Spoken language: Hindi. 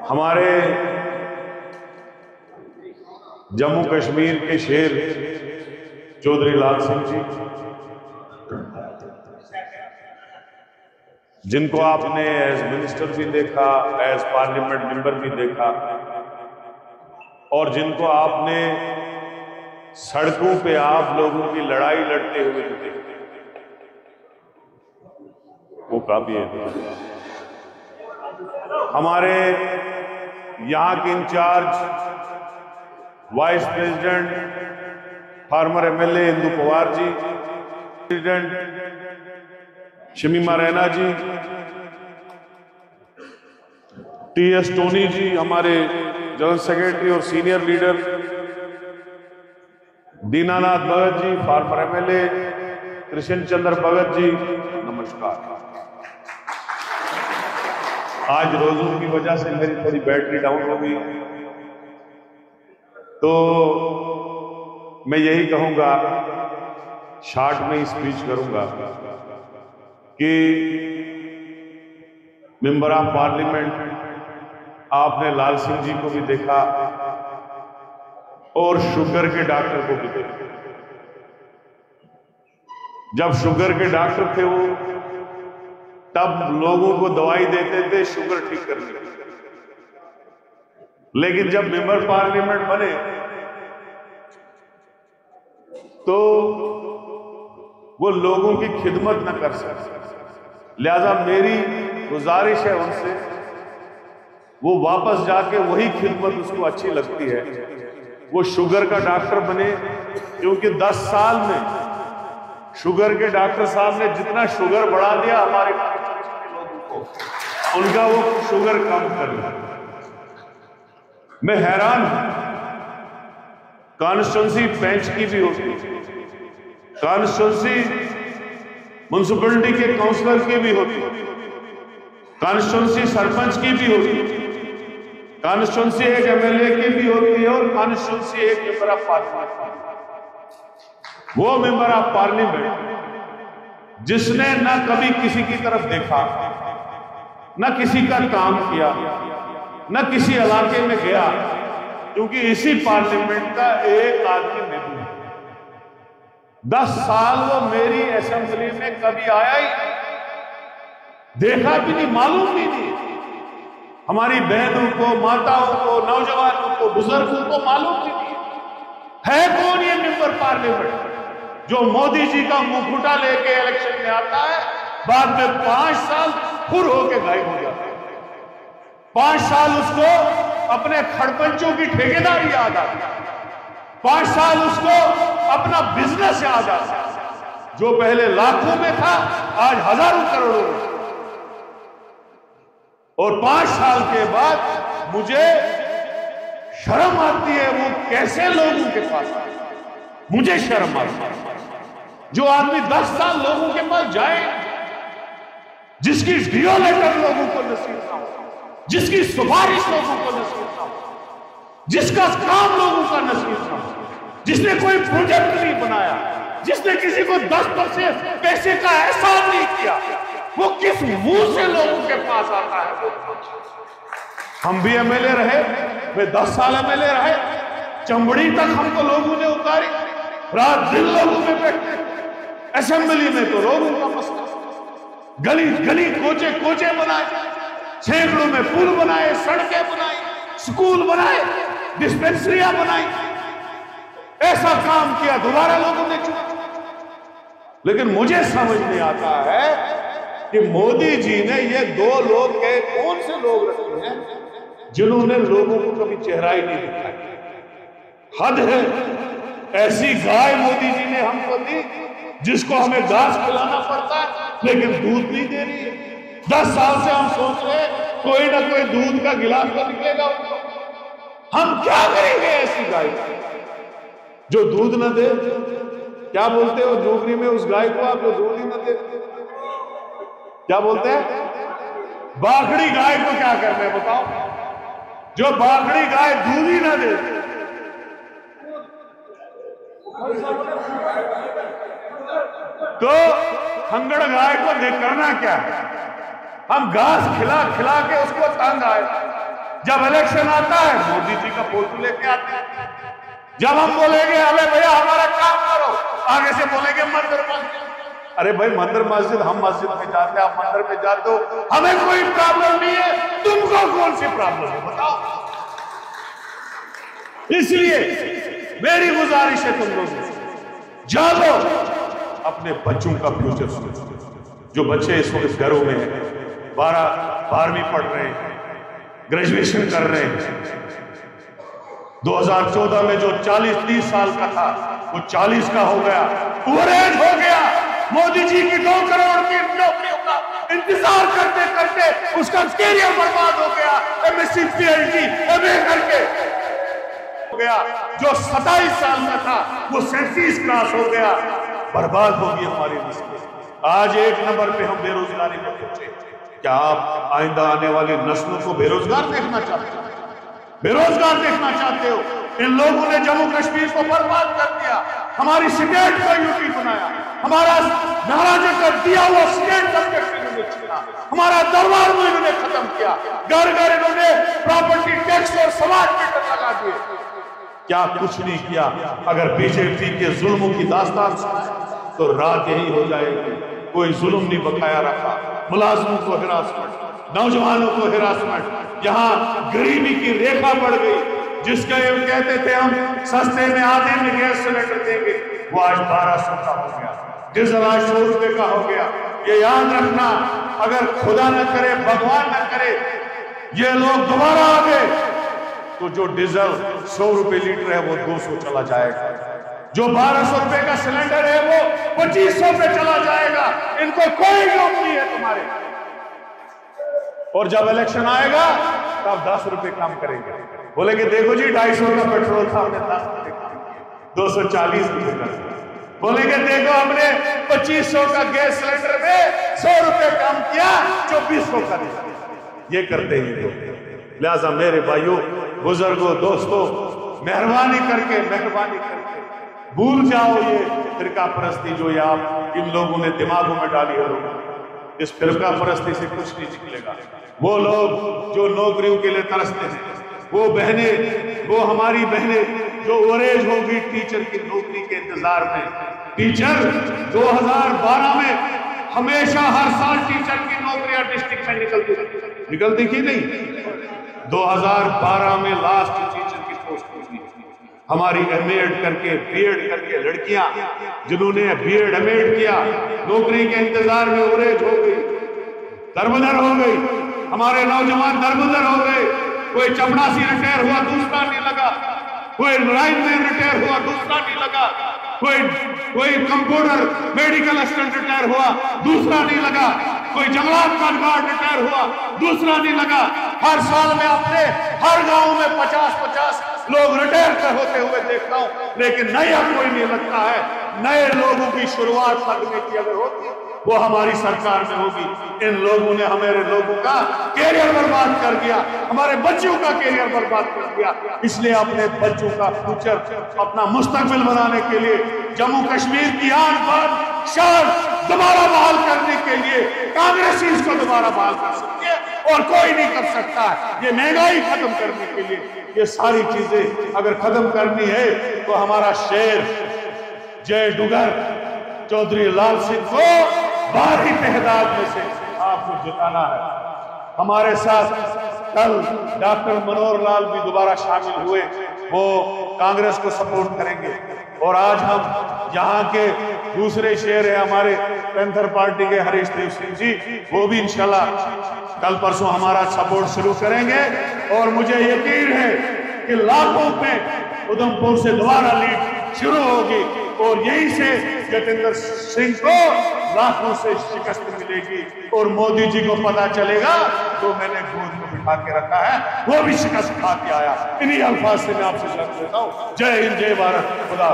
हमारे जम्मू कश्मीर के शेर चौधरी लाल सिंह जी, जिनको आपने एज मिनिस्टर भी देखा, एज पार्लियामेंट मेंबर भी देखा, और जिनको आपने सड़कों पे आप लोगों की लड़ाई लड़ते हुए भी देखते, वो काफी है। हमारे यहां के incharge vice president former MLA Indu Pawar ji, president Shamima Raina ji, TS Tony ji, हमारे जनरल सेक्रेटरी और senior leader Dinanath Bhagat ji, former MLA Krishna Chandra Bhagat ji, नमस्कार। आज रोजों की वजह से मेरी थोड़ी बैटरी डाउन हो गई, तो मैं यही कहूंगा, शॉर्ट में स्पीच करूंगा कि मेंबर ऑफ पार्लियामेंट आपने लाल सिंह जी को भी देखा और शुगर के डॉक्टर को भी देखा। जब शुगर के डॉक्टर थे वो, तब लोगों को दवाई देते थे शुगर ठीक करने की, लेकिन जब मेंबर पार्लियामेंट बने तो वो लोगों की खिदमत न कर सकते। लिहाजा मेरी गुजारिश है उनसे, वो वापस जाके वही खिदमत उसको अच्छी लगती है, वो शुगर का डॉक्टर बने, क्योंकि 10 साल में शुगर के डॉक्टर साहब ने जितना शुगर बढ़ा दिया हमारे लोगों को, उनका वो शुगर कम कर दिया। मैं हैरान हूं, कॉन्स्टिट्यूंसी बेंच की भी होती, कॉन्स्टिट्यूंसी म्युनिसिपैलिटी के काउंसलर की भी होती, कॉन्स्टिट्यूंसी सरपंच की भी होती, कॉन्स्टिट्यूंसी एक एमएलए की भी होती है, और कॉन्स्टिट्यूंसी एक मेंबर ऑफ पार्लियामेंट। वो मेंबर ऑफ पार्लियामेंट जिसने ना कभी किसी की तरफ देखा, ना किसी का काम किया, ना किसी इलाके में गया, क्योंकि इसी पार्लियामेंट का एक आदमी मैं हूं। 10 साल वो मेरी असेंबली में कभी आया ही, देखा भी नहीं, मालूम भी नहीं। हमारी बहनों को, माताओं को, नौजवानों को, बुजुर्गों को मालूम भी नहीं है कौन ये मेंबर पार्लियामेंट जो मोदी जी का मुखौटा लेके इलेक्शन में आता है, बाद में 5 साल फुर होके गायब हो जाता है। 5 साल उसको अपने खड़पंचों की ठेकेदारी याद आती है, 5 साल उसको अपना बिजनेस याद आता है, जो पहले लाखों में था आज हजारों करोड़ों में। और 5 साल के बाद मुझे शर्म आती है, वो कैसे लोगों के पास आए, मुझे शर्म आती है। जो आदमी 10 साल लोगों के पास जाए, जिसकी डीओ लेटर लोगों को नसीब ना हो, जिसकी सिफारिश लोगों को नसीब ना हो, जिसका काम लोगों का नसीब ना हो, जिसने कोई प्रोजेक्ट नहीं बनाया, जिसने किसी को 10% पैसे का एहसान नहीं किया, वो किस मुंह से लोगों के पास आता है? हम भी एमएलए रहे, वे 10 साल एमएलए रहे, चमड़ी तक हमको लोगों ने उतारी, रात दिन लोगों में बैठे, असेंबली में तो लोगों का मसला, गली गली कोचे कोचे बनाए, सैकड़ों में पुल बनाए, सड़कें बनाई, स्कूल बनाए, डिस्पेंसरियां बनाई, ऐसा काम किया, दोबारा लोगों ने चुना। लेकिन मुझे समझ नहीं आता है कि मोदी जी ने ये 2 लोग के कौन से लोग रखे हैं जिन्होंने लोगों को कभी चेहरा ही नहीं दिखाया। हद है, ऐसी गाय मोदी जी ने हमको दी जिसको हमें घास खिलाना पड़ता है, लेकिन दूध नहीं दे रही है। 10 साल से हम सोच रहे हैं कोई ना कोई दूध का गिलास तो निकलेगा उनको। हम क्या करेंगे ऐसी गाय जो दूध न दे? क्या बोलते हो जोगरी में उस गाय को आप, जो दूध ही न दे? क्या बोलते हैं? बाखड़ी गाय को क्या करना है बताओ? जो बाखड़ी गाय दूध ही न दे, तो खंगड़ गाय को करना क्या है? हम घास खिला खिला के उसको तंग आए, जब इलेक्शन आता है मोदी जी का फोटो लेके आते हैं। जब हम बोलेंगे अरे भैया हमारा काम करो, आगे से बोलेंगे मंदिर मस्जिद। अरे भाई मंदिर मस्जिद, हम मस्जिद में जाते हैं, आप मंदिर में जाते हो, हमें कोई प्रॉब्लम नहीं है, तुमको कौन सी प्रॉब्लम है बताओ। इसलिए मेरी गुजारिश है तुम लोगों से, जागो, अपने बच्चों का फ्यूचर सोचो। जो बच्चे इस वक्त घरों में हैं, 12वीं पढ़ रहे हैं, ग्रेजुएशन कर रहे हैं, 2014 में जो 40-30 साल का था वो 40 का हो गया, ओवरेज हो गया। मोदी जी की 2 करोड़ की नौकरियों का इंतजार करते करते उसका कैरियर बर्बाद हो गया। MSc PhD MA करके हो गया। जो 27 साल का था वो 37 क्रॉस हो गया। बर्बाद होगी हमारी नस्ल। आज 1 नंबर पे हम बेरोजगारी में पहुंचे। क्या आप आइंदा आने वाली नस्लों को बेरोजगार देखना चाहते हो? बेरोजगार देखना चाहते हो? इन लोगों ने जम्मू कश्मीर को बर्बाद कर दिया, हमारी स्टेट को यूटी बनाया, हमारा महाराजा का दिया हुआ स्टेट सब्जेक्ट इन्होंने छीना, हमारा दरबार में इन्होंने खत्म किया, घर घर इन्होंने प्रॉपर्टी टैक्स और समाज मीटर लगा दिए। क्या कुछ नहीं किया? अगर बीजेपी के जुल्मों की दास्तान सुनाए तो रात यही हो जाएगी। कोई जुल्म नहीं बकाया रखा, मुलाजमों को हिरासमेंट, नौजवानों को हिरासमेंट, यहाँ गरीबी की रेखा बढ़ गई। जिसका ये कहते थे हम सस्ते में आधे में गैस सिलेंडर देंगे, वो आज 1200 का हो गया, डीजल आज 100 रुपए का हो गया। ये याद रखना, अगर खुदा न करे भगवान न करे ये लोग दोबारा आ गए तो जो डीजल 100 रुपए लीटर है वो 200 चला जाएगा, जो 1200 रुपए का सिलेंडर है वो 2500 पे चला जाएगा। इनको कोई गम नहीं है तुम्हारे। और जब इलेक्शन आएगा तब 10 रुपए कम करेंगे, बोलेंगे देखो जी 250 का पेट्रोल था, हमने 10 रुपए कम किया, 240 रुपए का। बोलेंगे देखो हमने 2500 का गैस सिलेंडर में 100 रुपए कम किया, 2400 का दिया। ये करते ही लोग। लिहाजा मेरे भाइयों, बुजुर्गों, दोस्तों, मेहरबानी करके भूल जाओ ये फिरका परस्ती जो ये आप इन लोगों ने दिमागों में डाली है। लोग इस फिरका परस्ती से कुछ नहीं निकलेगा। वो लोग जो नौकरियों के लिए तरसते हैं, वो बहनें, वो हमारी बहनें जो ओवरेज होगी टीचर की नौकरी के इंतजार में। टीचर 2012 में हमेशा हर साल टीचर की नौकरियां डिस्ट्रिक्ट में निकलती की नहीं। 2012 में लास्ट टीचर की पोस्ट हुई। हमारी MA करके BEd करके लड़कियां जिन्होंने BEd MA किया, नौकरी के इंतजार में ओवरेज हो गई, दरबदर हो गई। हमारे नौजवान दरबदर हो गए। कोई चपड़ासी रिटायर हुआ, दूसरा नहीं लगा, कोई लाइनमैन रिटायर हुआ, दूसरा नहीं लगा, कोई कंप्यूटर मेडिकल असिस्टेंट रिटायर हुआ, दूसरा नहीं लगा, कोई जंगलात का गार्ड रिटायर हुआ, दूसरा नहीं लगा। हर साल में अपने हर गांव में 50-50 लोग रिटायर होते हुए देखता हूं, लेकिन नया कोई नहीं लगता है। नए लोगों की शुरुआत लगने की अगर होती वो हमारी सरकार में होगी। इन लोगों ने हमारे लोगों का कैरियर बर्बाद कर दिया, हमारे बच्चों का कैरियर बर्बाद कर दिया। इसलिए अपने बच्चों का फ्यूचर, अपना मुस्तकबिल बनाने के लिए, जम्मू कश्मीर की आन बान शान दोबारा बहाल करने के लिए कांग्रेस ही इसको दोबारा बहाल कर सकती है और कोई नहीं कर सकता। ये महंगाई खत्म करने के लिए, ये सारी चीजें अगर खत्म करनी है तो हमारा शेर जय डुगर चौधरी लाल सिंह को भारी तहदाद में से आपको जिताना है। हमारे साथ कल डॉक्टर मनोहर लाल भी दोबारा शामिल हुए, वो कांग्रेस को सपोर्ट करेंगे। और आज हम यहाँ के दूसरे शेर है हमारे पैंथर पार्टी के हरीश देव सिंह जी, वो भी इंशाल्लाह कल परसों हमारा सपोर्ट शुरू करेंगे। और मुझे यकीन है कि लाखों में उधमपुर से दोबारा लीड शुरू होगी और यहीं से जतेंद्र सिंह को लाखों से शिकस्त मिलेगी। और मोदी जी को पता चलेगा तो मैंने गोद में बिठा के रखा है, वो भी शिकस्त खा के आया। इन्हीं अल्फाज से मैं आपसे शर्त लेता हूँ। जय हिंद, जय भारत, खुदा।